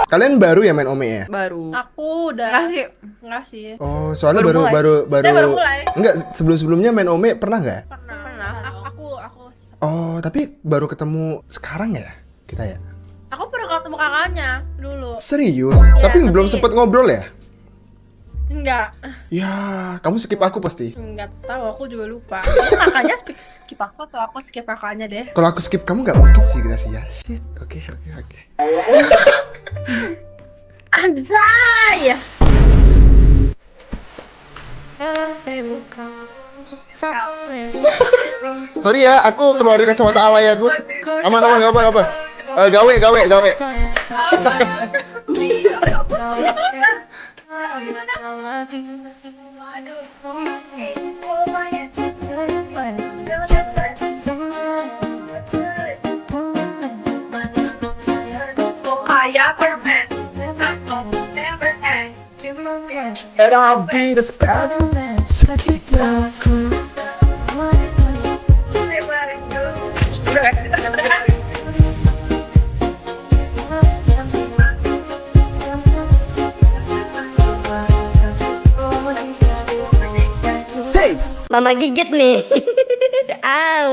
Kalian baru ya main Ome ya? Baru. Aku udah Enggak sih. Oh, soalnya Baru mulai. Baru mulai. Enggak, sebelum-sebelumnya main Ome pernah nggak? Pernah. Aku Oh, tapi baru ketemu sekarang ya kita ya? pernah ketemu kakaknya dulu. Serius? Iya, Tapi belum tapi- sempet ngobrol ya? Enggak. Ya, kamu skip aku pasti. Enggak tahu, aku juga lupa. Kayaknya kakaknya skip aku atau aku skip kakaknya deh. Kalau aku skip kamu nggak mungkin sih, Gracia. Shit, oke. Anjay. Sorry ya, aku keluarin kacamata alay aku. Aman, nggak apa. Gawe. And I'll be the Spider-Man. Mama gigit nih. Au.